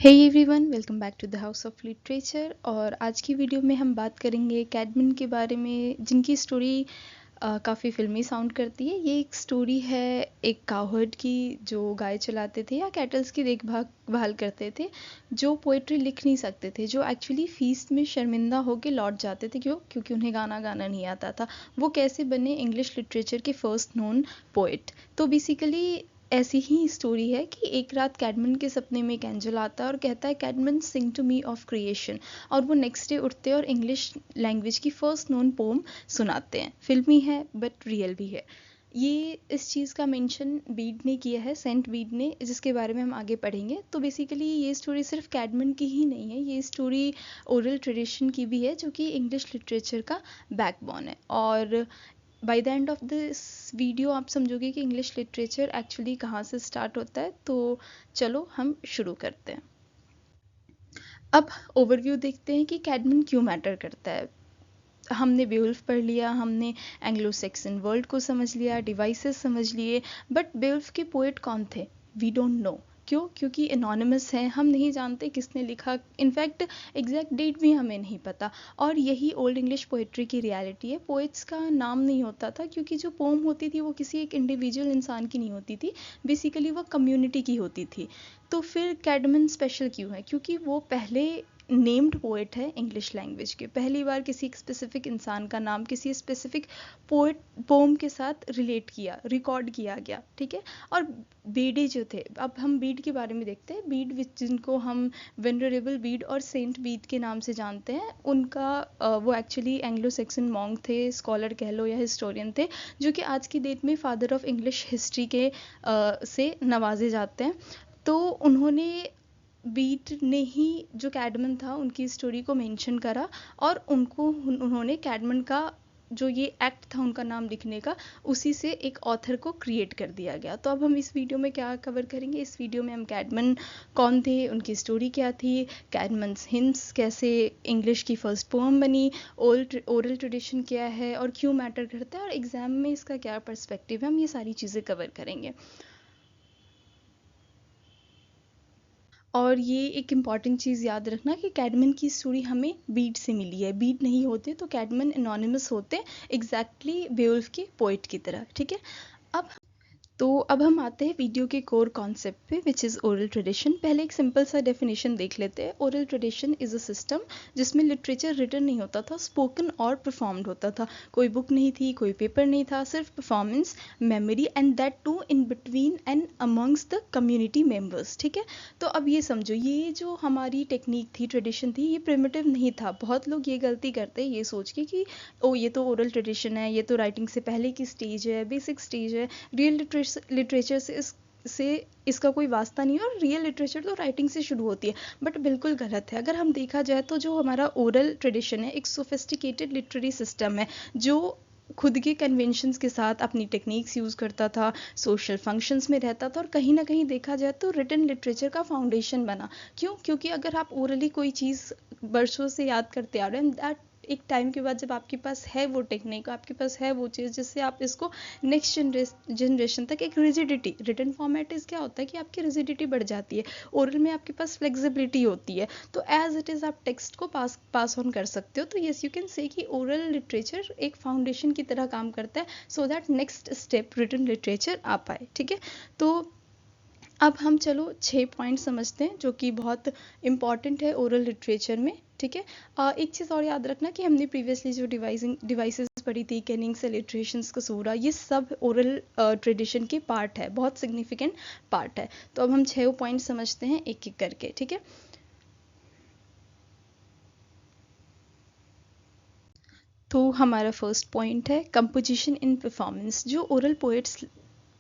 Hey everyone, welcome back to the house of literature. और आज की वीडियो में हम बात करेंगे कैडमन के बारे में, जिनकी स्टोरी काफ़ी फिल्मी साउंड करती है। ये एक स्टोरी है एक काउहर्ड की, जो गाय चलाते थे या कैटल्स की देखभाल करते थे, जो पोइट्री लिख नहीं सकते थे, जो एक्चुअली फीस्ट में शर्मिंदा होकर लौट जाते थे। क्योंकि उन्हें गाना गाना नहीं आता था। वो कैसे बने इंग्लिश लिटरेचर के फर्स्ट नोन पोइट। तो बेसिकली ऐसी ही स्टोरी है कि एक रात कैडमन के सपने में एक एंजल आता है और कहता है, कैडमन सिंग टू मी ऑफ क्रिएशन। और वो नेक्स्ट डे उठते हैं और इंग्लिश लैंग्वेज की फर्स्ट नोन पोम सुनाते हैं। फिल्मी है बट रियल भी है। ये इस चीज़ का मेंशन बीड ने किया है, सेंट बीड ने, जिसके बारे में हम आगे पढ़ेंगे। तो बेसिकली ये स्टोरी सिर्फ कैडमन की ही नहीं है, ये स्टोरी ओरल ट्रेडिशन की भी है, जो कि इंग्लिश लिटरेचर का बैकबोन है। और by the end of this video आप समझोगे कि इंग्लिश लिटरेचर एक्चुअली कहाँ से स्टार्ट होता है। तो चलो हम शुरू करते हैं। अब ओवरव्यू देखते हैं कि कैडमन क्यों मैटर करता है। हमने बेवुल्फ पढ़ लिया, हमने एंग्लो सैक्सन वर्ल्ड को समझ लिया, डिवाइसेस समझ लिए, बट बेवुल्फ के पोएट कौन थे? We don't know. क्यों? क्योंकि एनोनिमस है, हम नहीं जानते किसने लिखा। इनफैक्ट एग्जैक्ट डेट भी हमें नहीं पता। और यही ओल्ड इंग्लिश पोइट्री की रियलिटी है। पोइट्स का नाम नहीं होता था, क्योंकि जो पोम होती थी वो किसी एक इंडिविजुअल इंसान की नहीं होती थी, बेसिकली वो कम्युनिटी की होती थी। तो फिर कैडमन स्पेशल क्यों है? क्योंकि वो पहले नेम्ड पोएट है इंग्लिश लैंग्वेज के। पहली बार किसी एक स्पेसिफिक इंसान का नाम किसी स्पेसिफिक पोएट पोम के साथ रिलेट किया, रिकॉर्ड किया गया। ठीक है। और बेडे जो थे, अब हम बीड के बारे में देखते हैं। बीड जिनको हम वेनरेबल बीड और सेंट बीड के नाम से जानते हैं, उनका वो एक्चुअली एंग्लो सैक्सन मॉन्क थे, स्कॉलर कह लो या हिस्टोरियन थे, जो कि आज की डेट में फादर ऑफ इंग्लिश हिस्ट्री के से नवाजे जाते हैं। तो उन्होंने बीट ने ही जो कैडमन था उनकी स्टोरी को मेंशन करा, और उन्होंने कैडमन का जो ये एक्ट था उनका नाम लिखने का, उसी से एक ऑथर को क्रिएट कर दिया गया। तो अब हम इस वीडियो में क्या कवर करेंगे? इस वीडियो में हम कैडमन कौन थे, उनकी स्टोरी क्या थी, कैडमन्स हिम्स कैसे इंग्लिश की फर्स्ट पोम बनी, ओरल ट्रेडिशन क्या है और क्यों मैटर करता है, और एग्जाम में इसका क्या पर्सपेक्टिव है, हम ये सारी चीज़ें कवर करेंगे। और ये एक इम्पॉर्टेंट चीज़ याद रखना कि कैडमन की स्टोरी हमें बीड से मिली है। बीड नहीं होते तो कैडमन एनोनिमस होते, एग्जैक्टली बेवुल्फ के पोइट की तरह। ठीक है। अब हम आते हैं वीडियो के कोर कॉन्सेप्ट पे, विच इज़ ओरल ट्रेडिशन। पहले एक सिंपल सा डेफिनेशन देख लेते हैं। Oral tradition is a system जिसमें लिटरेचर रिटन नहीं होता था, स्पोकन और परफॉर्म्ड होता था। कोई बुक नहीं थी, कोई पेपर नहीं था, सिर्फ performance, memory, and that too in between and amongst the community members. ठीक है। तो अब ये समझो, ये जो हमारी टेक्निक थी, ट्रेडिशन थी, ये प्रिमिटिव नहीं था। बहुत लोग ये गलती करते हैं ये सोच के कि ओ ये तो ओरल ट्रेडिशन है, ये तो राइटिंग से पहले की स्टेज है, बेसिक स्टेज है, रियल लिटरेचर से इसका कोई वास्ता नहीं है, और रियल लिटरेचर तो राइटिंग से शुरू होती है। बट बिल्कुल गलत है। अगर हम देखा जाए तो जो हमारा ओरल ट्रेडिशन है एक सोफिस्टिकेटेड लिटरेरी सिस्टम है, जो खुद के कन्वेंशंस के साथ अपनी टेक्निक्स यूज़ करता था, सोशल फंक्शंस में रहता था, और कहीं ना कहीं देखा जाए तो रिटन लिटरेचर का फाउंडेशन बना। क्यों? क्योंकि अगर आप ओरली कोई चीज़ बरसों से याद करते आ रहे हैं, दैट एक टाइम के बाद जब आपके पास है वो टेक्निक, आपके पास है वो चीज़, जिससे आप इसको नेक्स्ट जनरेशन तक एक रिजिडिटी, रिटन फॉर्मेट इज क्या होता है कि आपकी रिजिडिटी बढ़ जाती है, ओरल में आपके पास फ्लेक्सिबिलिटी होती है। तो एज इट इज़ आप टेक्स्ट को पास ऑन कर सकते हो। तो येस, यू कैन से कि ओरल लिटरेचर एक फाउंडेशन की तरह काम करता है, so that next step written literature आ पाए। ठीक है। तो अब हम चलो 6 पॉइंट समझते हैं जो कि बहुत इंपॉर्टेंट है ओरल लिटरेचर में। ठीक है। एक चीज़ और याद रखना कि हमने प्रीवियसली जो डिवाइसेस पढ़ी थी, कैनिंग्स, लिटरेशंस, कसूरा, ये सब ओरल ट्रेडिशन के पार्ट है, बहुत सिग्निफिकेंट पार्ट है। तो अब हम 6 पॉइंट समझते हैं एक एक करके। ठीक है। तो हमारा फर्स्ट पॉइंट है कंपोजिशन इन परफॉर्मेंस। जो ओरल पोएट्स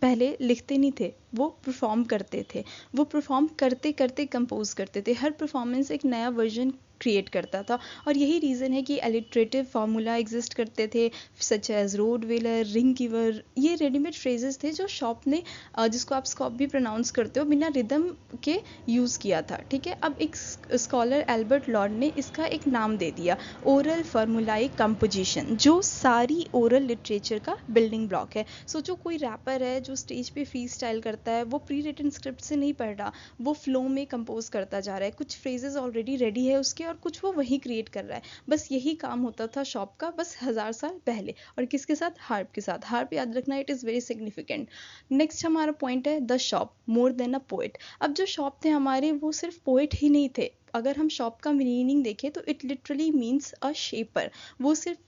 पहले लिखते नहीं थे, वो परफॉर्म करते थे। वो परफॉर्म करते करते कंपोज करते थे। हर परफॉर्मेंस एक नया वर्जन क्रिएट करता था। और यही रीज़न है कि एलिट्रेटिव फार्मूला एग्जिस्ट करते थे, such as road weller, ring giver. ये रेडीमेड फ्रेजेस थे जो शॉप ने, जिसको आप स्कॉप भी प्रोनाउंस करते हो, बिना रिदम के यूज़ किया था। ठीक है। अब एक स्कॉलर एल्बर्ट लॉर्ड ने इसका एक नाम दे दिया, ओरल फार्मूलाइक कंपोजिशन, जो सारी ओरल लिटरेचर का बिल्डिंग ब्लॉक है। सोचो कोई रैपर है जो स्टेज पे फ्री स्टाइल करता करता है वो प्री रिटन स्क्रिप्ट से नहीं पढ़ रहा, वो फ्लो में कंपोज करता जा रहा है, कुछ फ्रेजेस ऑलरेडी रेडी है उसके और कुछ वो वही क्रिएट कर रहा है। बस यही काम होता था शॉप का, बस 1000 साल पहले। और किसके साथ? हार्प के साथ। हार्प याद रखना, it is very significant. Next हमारा पॉइंट है the shop more than a poet. अब जो शॉप थे हमारे वो सिर्फ पोएट ही नहीं थे। अगर हम शॉप का मीनिंग देखें तो it literally means a shaper. वो सिर्फ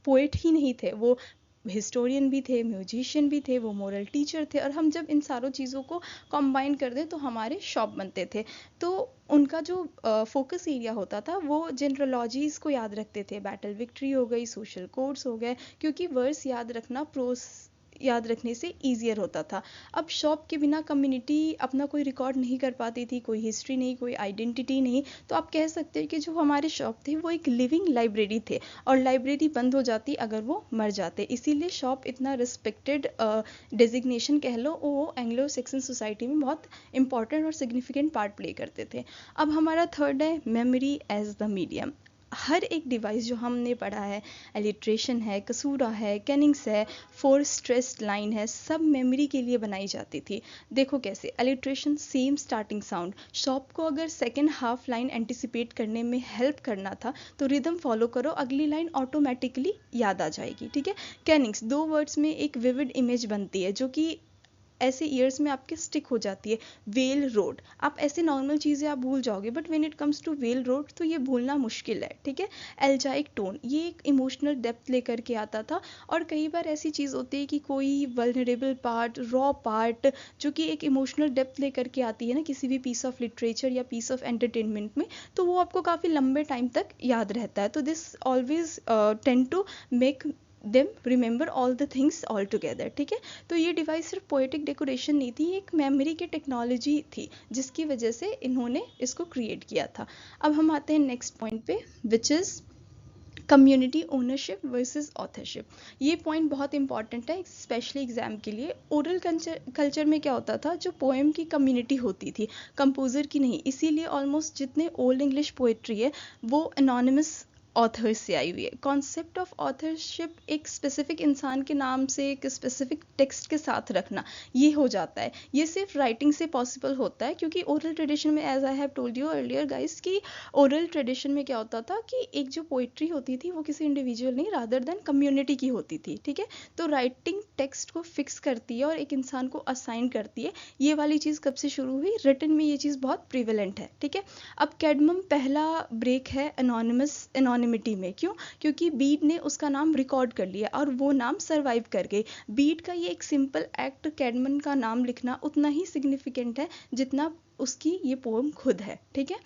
पोएट ही नहीं थे, वो हिस्टोरियन भी थे, म्यूजिशियन भी थे, वो मोरल टीचर थे। और हम जब इन सारों चीज़ों को कंबाइन कर दें तो हमारे शॉप बनते थे। तो उनका जो फोकस एरिया होता था वो जनरलॉजीज को याद रखते थे। बैटल विक्ट्री हो गई, सोशल कोड्स हो गए, क्योंकि वर्स याद रखना प्रोस याद रखने से ईजियर होता था। अब शॉप के बिना कम्युनिटी अपना कोई रिकॉर्ड नहीं कर पाती थी, कोई हिस्ट्री नहीं, कोई आइडेंटिटी नहीं। तो आप कह सकते हैं कि जो हमारे शॉप थे वो एक लिविंग लाइब्रेरी थे, और लाइब्रेरी बंद हो जाती अगर वो मर जाते। इसीलिए शॉप इतना रिस्पेक्टेड डेजिग्नेशन कह लो, वो एंग्लो सेक्सन सोसाइटी में बहुत इंपॉर्टेंट और सिग्निफिकेंट पार्ट प्ले करते थे। अब हमारा थर्ड है मेमोरी एज द मीडियम। हर एक डिवाइस जो हमने पढ़ा है, एलिट्रेशन है, कसूरा है, कैनिंग्स है, फोर स्ट्रेस्ड लाइन है, सब मेमोरी के लिए बनाई जाती थी। देखो कैसे, alliteration same starting sound. Shop को अगर सेकेंड हाफ लाइन एंटिसिपेट करने में हेल्प करना था तो रिदम फॉलो करो, अगली लाइन ऑटोमेटिकली याद आ जाएगी। ठीक है। कैनिंग्स, दो वर्ड्स में एक विविड इमेज बनती है जो कि ऐसे ईयर्स में आपके स्टिक हो जाती है। वेल रोड, आप ऐसे नॉर्मल चीज़ें आप भूल जाओगे, but when it comes to whale road तो ये भूलना मुश्किल है। ठीक है। एल्जाइक टोन, ये एक इमोशनल डेप्थ लेकर के आता था। और कई बार ऐसी चीज़ होती है कि कोई वल्नरेबल पार्ट, रॉ पार्ट, जो कि एक इमोशनल डेप्थ लेकर के आती है ना किसी भी पीस ऑफ लिटरेचर या पीस ऑफ एंटरटेनमेंट में, तो वो आपको काफ़ी लंबे टाइम तक याद रहता है। तो this always tend to make them remember all the things all together. ठीक है। तो ये डिवाइस सिर्फ पोएटिक डेकोरेशन नहीं थी, एक मेमोरी की टेक्नोलॉजी थी जिसकी वजह से इन्होंने इसको क्रिएट किया था। अब हम आते हैं नेक्स्ट पॉइंट पे, which is community ownership versus authorship. ये पॉइंट बहुत इंपॉर्टेंट है स्पेशली एग्जाम के लिए। ओरल कल्चर में क्या होता था, जो पोएम की कम्युनिटी होती थी, कंपोजर की नहीं। इसीलिए ऑलमोस्ट जितने ओल्ड इंग्लिश पोएट्री है वो एनोनिमस ऑथर्स से आई हुई है। कॉन्सेप्ट ऑफ ऑथरशिप एक स्पेसिफिक इंसान के नाम से एक स्पेसिफिक टेक्स्ट के साथ रखना, ये हो जाता है। ये सिर्फ राइटिंग से पॉसिबल होता है, क्योंकि ओरल ट्रेडिशन में, as I have told you earlier guys, कि ओरल ट्रेडिशन में क्या होता था कि एक जो पोइट्री होती थी वो किसी इंडिविजुअल नहीं, रादर देन कम्युनिटी की होती थी। ठीक है। तो राइटिंग टेक्स्ट को फिक्स करती है और एक इंसान को असाइन करती है। ये वाली चीज़ कब से शुरू हुई? रिटन में ये चीज़ बहुत प्रिवेलेंट है। ठीक है। अब कैडमम पहला ब्रेक है एनोनिमिटी में। क्यों? क्योंकि बीड ने उसका नाम रिकॉर्ड कर लिया और वो नाम सर्वाइव कर गई। बीड का ये एक सिंपल एक्ट, कैडमन का नाम लिखना, उतना ही सिग्निफिकेंट है जितना उसकी ये पोएम खुद है। ठीक है।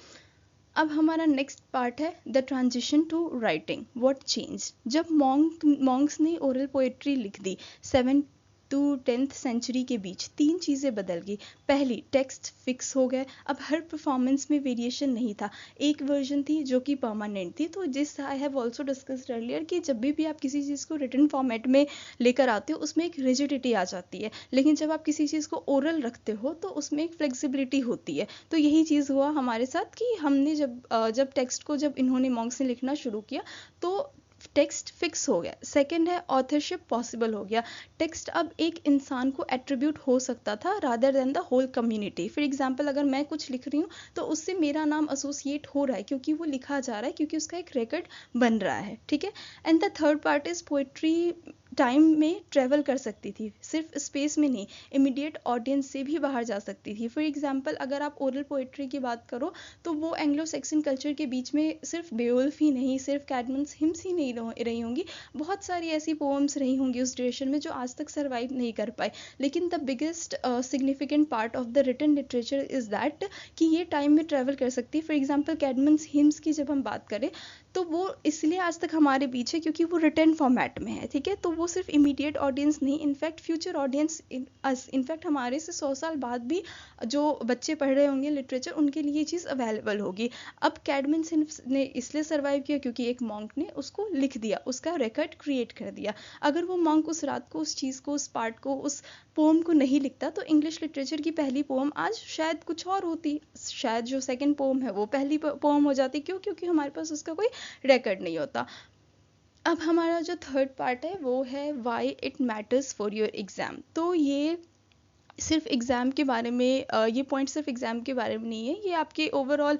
अब हमारा नेक्स्ट पार्ट है the transition to writing, what change. जब मॉन्क्स ने ओरल पोएट्री लिख दी 7th to 10th सेंचुरी के बीच, तीन चीज़ें बदल गई। पहली, टेक्स्ट फिक्स हो गए। अब हर परफॉर्मेंस में वेरिएशन नहीं था, एक वर्जन थी जो कि परमानेंट थी। तो जिस I have also discussed earlier कि जब भी आप किसी चीज़ को रिटन फॉर्मेट में लेकर आते हो उसमें एक रिजिडिटी आ जाती है, लेकिन जब आप किसी चीज़ को ओरल रखते हो तो उसमें एक फ्लेक्सिबिलिटी होती है। तो यही चीज़ हुआ हमारे साथ कि हमने जब टेक्स्ट को, जब इन्होंने मॉन्क्स ने लिखना शुरू किया तो टेक्स्ट फिक्स हो गया। सेकंड है ऑथरशिप पॉसिबल हो गया। टेक्स्ट अब एक इंसान को एट्रीब्यूट हो सकता था rather than the whole community. For example, अगर मैं कुछ लिख रही हूँ तो उससे मेरा नाम एसोसिएट हो रहा है क्योंकि वो लिखा जा रहा है, क्योंकि उसका एक रिकॉर्ड बन रहा है। ठीक है। And the third part is poetry time में ट्रेवल कर सकती थी, सिर्फ स्पेस में नहीं, इमीडिएट ऑडियंस से भी बाहर जा सकती थी। फॉर एग्जांपल, अगर आप ओरल पोएट्री की बात करो तो वो एंग्लो सेक्सन कल्चर के बीच में सिर्फ बेओल्फ ही नहीं, सिर्फ कैडमन्स हिम्स ही नहीं रही होंगी, बहुत सारी ऐसी पोएम्स रही होंगी उस ड्यूरेशन में जो आज तक सर्वाइव नहीं कर पाए। लेकिन the biggest significant part of the written literature is that कि ये टाइम में ट्रेवल कर सकती है। फॉर एग्जाम्पल, कैडमन्स हिम्स की जब हम बात करें तो वो इसलिए आज तक हमारे बीच है क्योंकि वो रिटन फॉर्मेट में है। ठीक है। तो वो सिर्फ इमीडिएट ऑडियंस नहीं, इनफैक्ट फ्यूचर ऑडियंस, इनफैक्ट हमारे से 100 साल बाद भी जो बच्चे पढ़ रहे होंगे लिटरेचर, उनके लिए ये चीज़ अवेलेबल होगी। अब कैडमन ने इसलिए सर्वाइव किया क्योंकि एक मॉन्क ने उसको लिख दिया, उसका रिकॉर्ड क्रिएट कर दिया। अगर वो मॉन्क उस रात को उस चीज़ को, उस पार्ट को, उस पोम को नहीं लिखता तो इंग्लिश लिटरेचर की पहली पोम आज शायद कुछ और होती, शायद जो सेकंड पोम है वो पहली पोम हो जाती। क्यों? क्योंकि हमारे पास उसका कोई रिकॉर्ड नहीं होता। अब हमारा जो थर्ड पार्ट है वो है why it matters for your exam. तो ये सिर्फ एग्ज़ाम के बारे में ये पॉइंट सिर्फ एग्ज़ाम के बारे में नहीं है, ये आपके ओवरऑल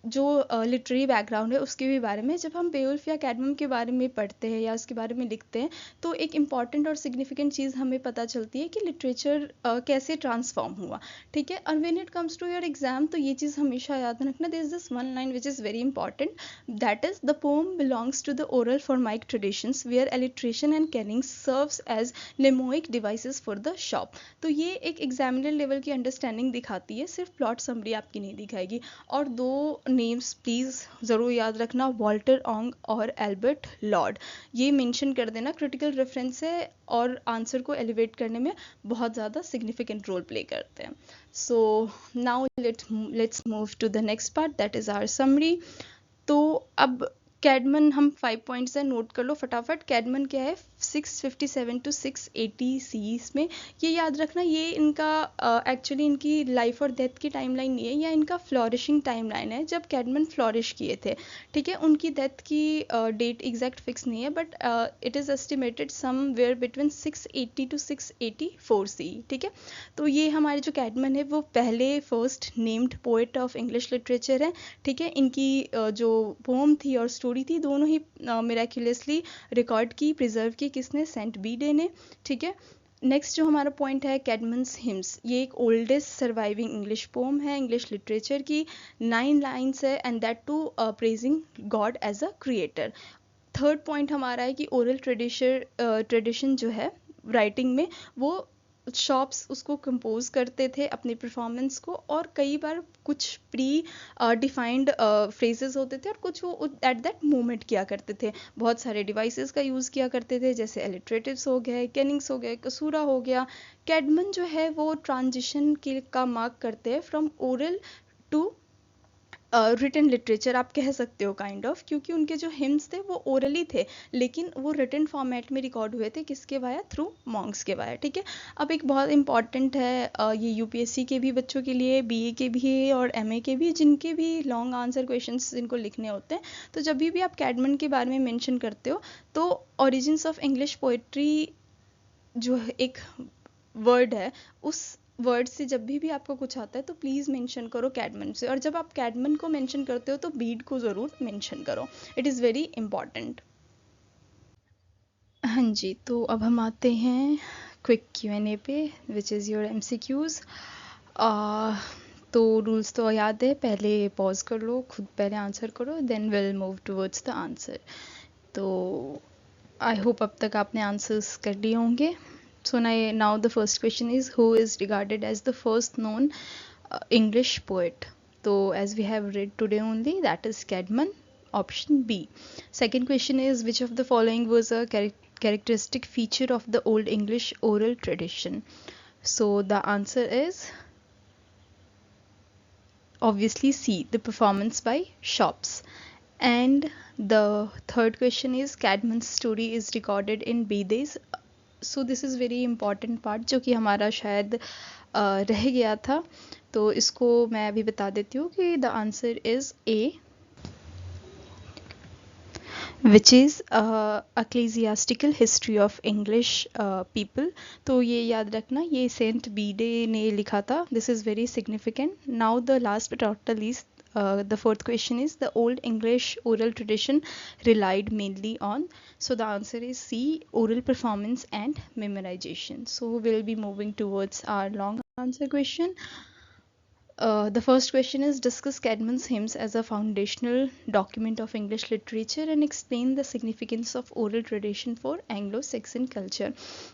जो लिटरेरी बैकग्राउंड है उसके भी बारे में। जब हम बेवुल्फ या कैडमन के बारे में पढ़ते हैं या उसके बारे में लिखते हैं तो एक इम्पॉर्टेंट और सिग्निफिकेंट चीज़ हमें पता चलती है कि लिटरेचर कैसे ट्रांसफॉर्म हुआ, ठीक है। और when it comes to your exam तो ये चीज़ हमेशा याद रखना, there is this one line which is very important, that is the poem belongs to the oral formulaic traditions where alliteration and kenning serves as mnemonic devices for the scop. तो ये एक examiner level की understanding दिखाती है, सिर्फ plot summary आपकी नहीं दिखाएगी। और दो नेम्स प्लीज़ ज़रूर याद रखना, वॉल्टर ऑंग और एल्बर्ट लॉर्ड, ये मेंशन कर देना, क्रिटिकल रेफरेंस है और आंसर को एलिवेट करने में बहुत ज़्यादा सिग्निफिकेंट रोल प्ले करते हैं। So now let's move to the next part, that is our summary. तो अब कैडमन हम 5 पॉइंट्स हैं, नोट कर लो फटाफट। कैडमन क्या है, 657 टू 680 सीरीज में। ये याद रखना, ये इनका एक्चुअली इनकी लाइफ और डेथ की टाइमलाइन नहीं है, या इनका फ्लॉरिशिंग टाइमलाइन है जब कैडमन फ्लॉरिश किए थे, ठीक है। उनकी डेथ की डेट एग्जैक्ट फिक्स नहीं है, but it is estimated somewhere between 680 to 684 C, ठीक है। तो ये हमारे जो कैडमन है वो पहले first named poet of English literature है, ठीक है। इनकी जो पोम थी और स्टोरी थी दोनों ही मिराक्युलसली रिकॉर्ड की, प्रिजर्व की, किसने, सेंट बीडे ने, ठीक है। नेक्स्ट जो हमारा पॉइंट है कैडमन्स हिम्स, ये एक ओल्डेस्ट सर्वाइविंग इंग्लिश पोम है इंग्लिश लिटरेचर की, 9 लाइन्स है, and that too praising God as a creator. Third point हमारा है कि ओरल ट्रेडिशन जो है राइटिंग में, वो शॉप्स उसको कंपोज करते थे अपनी परफॉर्मेंस को, और कई बार कुछ प्री डिफाइंड फ्रेजेस होते थे और कुछ वो एट दैट मोमेंट किया करते थे। बहुत सारे डिवाइसेस का यूज़ किया करते थे, जैसे एलिट्रेटिव्स हो गए, कैनिंग्स हो गए, कसूरा हो गया। कैडमन जो है वो ट्रांजिशन के का मार्क करते हैं from oral to written literature, आप कह सकते हो काइंड ऑफ, क्योंकि उनके जो हिम्स थे वो ओरली थे लेकिन वो रिटन फॉर्मेट में रिकॉर्ड हुए थे, किसके वाया, थ्रू मॉन्क्स के वाया, ठीक है। अब एक बहुत इंपॉर्टेंट है ये यूपीएससी के भी बच्चों के लिए, बीए के भी और एमए के भी, जिनके भी लॉन्ग आंसर क्वेश्चंस जिनको लिखने होते हैं, तो जब भी आप कैडमन के बारे में मेंशन करते हो तो ओरिजिन्स ऑफ इंग्लिश पोएट्री जो एक वर्ड है, उस वर्ड से जब भी आपको कुछ आता है तो प्लीज़ मेंशन करो कैडमन से, और जब आप कैडमन को मेंशन करते हो तो बीड को ज़रूर मेंशन करो, इट इज़ वेरी इंपॉर्टेंट। हाँ जी, तो अब हम आते हैं क्विक Q&A पे, विच इज़ योर MCQs। तो रूल्स तो याद है, पहले पॉज कर लो, खुद पहले आंसर करो, then will move towards the answer. तो आई होप अब तक आपने आंसर्स कर लिए होंगे। So now the first question is, who is regarded as the first known English poet? So as we have read today only, that is Caedmon, option B. Second question is, which of the following was a characteristic feature of the Old English oral tradition? So the answer is obviously C, the performance by shops. And the third question is, Caedmon's story is recorded in Bede's. So this is very important part जो कि हमारा शायद रह गया था, तो इसको मैं अभी बता देती हूँ कि the answer is A, which is ecclesiastical history of English people. तो ये याद रखना, ये सेंट बीडे ने लिखा था, this is very significant. Now the last but not the least, the fourth question is, the Old English oral tradition relied mainly on, so the answer is C, oral performance and memorization. So we'll be moving towards our long answer question. The first question is, discuss Caedmon's hymns as a foundational document of English literature and explain the significance of oral tradition for Anglo-Saxon culture.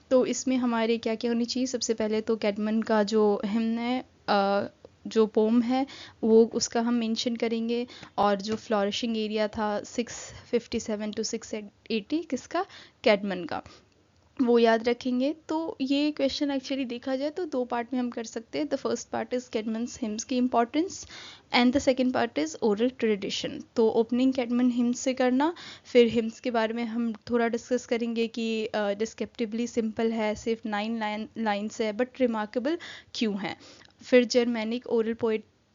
तो इसमें हमारे क्या क्या होनी चाहिए, सबसे पहले तो कैडमन का जो हिम्न है, जो पोम है वो उसका हम मेंशन करेंगे, और जो फ्लॉरिशिंग एरिया था 657 टू 680 किसका, कैडमन का, वो याद रखेंगे। तो ये क्वेश्चन एक्चुअली देखा जाए तो दो पार्ट में हम कर सकते हैं। The first part is Caedmon's hymns की importance and the second part is oral tradition. तो ओपनिंग कैडमन हिम्स से करना, फिर हिम्स के बारे में हम थोड़ा डिस्कस करेंगे कि डिस्क्रिप्टिवली सिंपल है, सिर्फ 9 लाइन्स है, बट रिमार्केबल क्यों है। फिर जर्मैनिक ओरल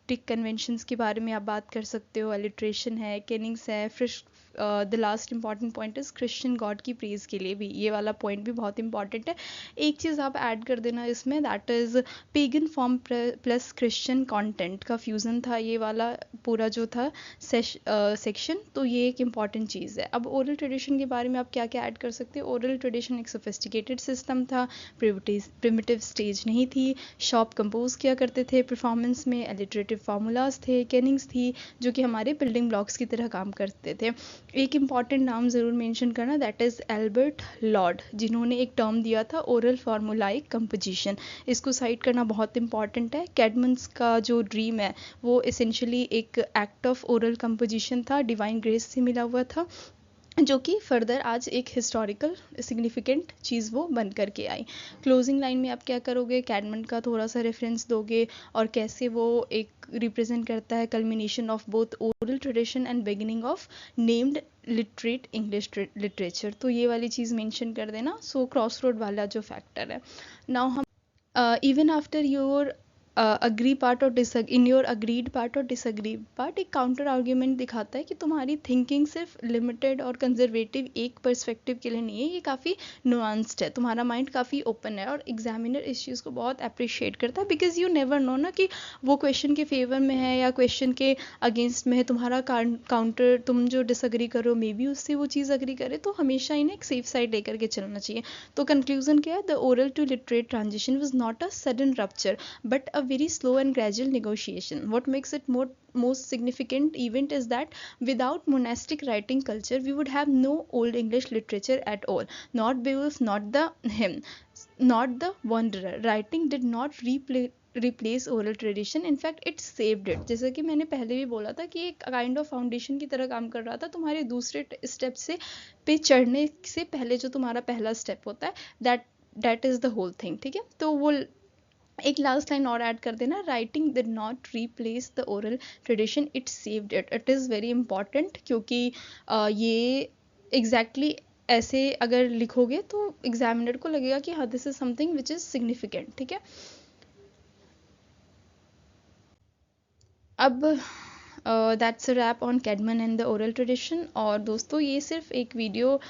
लिंग्विस्टिक कन्वेंशंस के बारे में आप बात कर सकते हो, अलिट्रेशन है, केनिंग्स है, फिर the last important point is Christian God की प्रेज के लिए भी, ये वाला पॉइंट भी बहुत इंपॉर्टेंट है। एक चीज़ आप ऐड कर देना इसमें, that is pagan form plus Christian content का फ्यूज़न था ये वाला पूरा जो था सेक्शन, तो ये एक इम्पॉर्टेंट चीज़ है। अब ओरल ट्रेडिशन के बारे में आप क्या क्या ऐड कर सकते हो। ओरल ट्रेडिशन एक सोफिस्टिकेटेड सिस्टम था, प्रिमिटिव स्टेज नहीं थी, शॉप कंपोज किया करते थे परफॉर्मेंस में, एलिटरेटिव फार्मूलाज थे, केनिंग्स थी जो कि हमारे बिल्डिंग ब्लॉक्स की तरह काम करते थे। एक इम्पॉर्टेंट नाम ज़रूर मेंशन करना, दैट इज़ एल्बर्ट लॉर्ड, जिन्होंने एक टर्म दिया था ओरल फार्मूलाइक कंपोजिशन। इसको साइट करना बहुत इंपॉर्टेंट है। कैडमन्स का जो ड्रीम है वो एसेंशियली एक एक्ट ऑफ ओरल कंपोजिशन था, डिवाइन ग्रेस से मिला हुआ था, जो कि फर्दर आज एक हिस्टोरिकल सिग्निफिकेंट चीज़ वो बन करके आई। क्लोजिंग लाइन में आप क्या करोगे, कैडमन का थोड़ा सा रेफरेंस दोगे और कैसे वो एक रिप्रेजेंट करता है culmination of both oral tradition and beginning of named literate English literature, तो ये वाली चीज़ मेंशन कर देना। सो क्रॉस रोड वाला जो फैक्टर है। नाउ हम even after your agree part और इन योर अग्रीड पार्ट और डिसअग्री पार्ट, एक काउंटर आर्ग्यूमेंट दिखाता है कि तुम्हारी थिंकिंग सिर्फ लिमिटेड और कंजर्वेटिव एक पर्सपेक्टिव के लिए नहीं है, ये काफ़ी नुआंस्ड है, तुम्हारा माइंड काफ़ी ओपन है। और एग्जामिनर इस चीज़ को बहुत अप्रिशिएट करता है, बिकॉज यू नेवर नो ना कि वो क्वेश्चन के फेवर में है या क्वेश्चन के अगेंस्ट में है। तुम्हारा काउंटर, तुम जो डिसअग्री करो मे बी उससे वो चीज़ अग्री करे, तो हमेशा इन्हें एक सेफ साइड लेकर के चलना चाहिए। तो कंक्लूजन क्या है, the oral to literate transition was not a sudden rupture but a very slow and gradual negotiation. What makes it most significant event is that without monastic writing culture we would have no old English literature at all. Not Beowulf, not the hymn, not the wanderer. Writing did not replace oral tradition, in fact it saved it. जैसा कि मैंने पहले भी बोला था कि एक kind of foundation की तरह काम कर रहा था, तुम्हारे दूसरे स्टेप से पे चढ़ने से पहले जो तुम्हारा पहला स्टेप होता है, that is the whole thing. ठीक है, तो वो एक लास्ट लाइन और ऐड कर देना, writing did not replace the oral tradition, it saved it. It is very important, क्योंकि ये एग्जैक्टली ऐसे अगर लिखोगे तो एग्जामिनर को लगेगा कि हाँ this is something which is significant. ठीक है, अब that's a wrap on Caedmon and the oral tradition. और दोस्तों ये सिर्फ एक वीडियो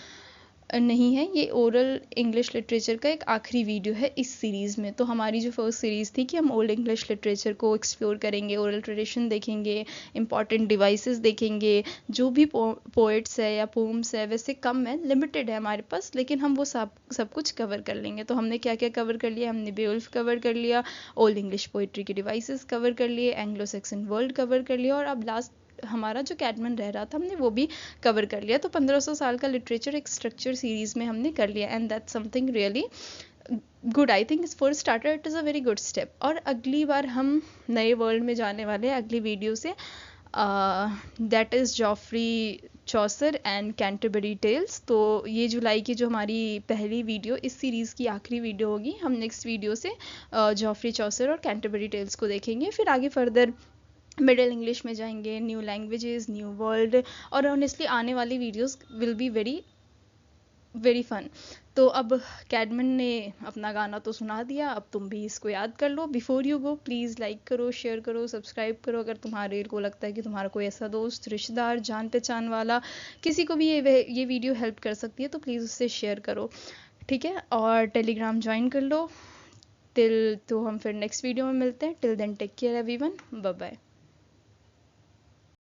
नहीं है, ये ओरल इंग्लिश लिटरेचर का एक आखिरी वीडियो है इस सीरीज़ में। तो हमारी जो फर्स्ट सीरीज़ थी कि हम ओल्ड इंग्लिश लिटरेचर को एक्सप्लोर करेंगे, ओरल ट्रेडिशन देखेंगे, इंपॉर्टेंट डिवाइसेस देखेंगे, जो भी पोएट्स है या पोम्स है, वैसे कम है, लिमिटेड है हमारे पास, लेकिन हम वो सब कुछ कवर कर लेंगे। तो हमने क्या क्या कवर कर लिया, हमने बेवुल्फ कवर कर लिया, ओल्ड इंग्लिश पोइट्री के डिवाइसेस कवर कर लिए, एंग्लो सैक्सन वर्ल्ड कवर कर लिया, और अब लास्ट हमारा जो कैडमन रह रहा था हमने वो भी कवर कर लिया। तो 1500 साल का लिटरेचर एक स्ट्रक्चर सीरीज में हमने कर लिया, and that's something really good. I think for starter it is a very good step. और अगली बार हम नए वर्ल्ड में जाने वाले हैं अगली वीडियो से, that is Geoffrey Chaucer and Canterbury Tales. तो ये जुलाई की जो हमारी पहली वीडियो इस सीरीज़ की आखिरी वीडियो होगी। हम नेक्स्ट वीडियो से जॉफ्री चौसर और कैंटरबरी टेल्स को देखेंगे, फिर आगे फर्दर मिडिल इंग्लिश में जाएंगे, न्यू लैंग्वेजेस, न्यू वर्ल्ड, और ऑनेस्टली आने वाली videos will be very very fun. तो अब कैडमन ने अपना गाना तो सुना दिया, अब तुम भी इसको याद कर लो। Before you go please like करो, शेयर करो, सब्सक्राइब करो। अगर तुम्हारे को लगता है कि तुम्हारा कोई ऐसा दोस्त, रिश्तेदार, जान पहचान वाला, किसी को भी ये वीडियो हेल्प कर सकती है, तो प्लीज़ उससे शेयर करो। ठीक है, और टेलीग्राम ज्वाइन कर लो। तो हम फिर नेक्स्ट वीडियो में मिलते हैं। Till then take care everyone, bye bye.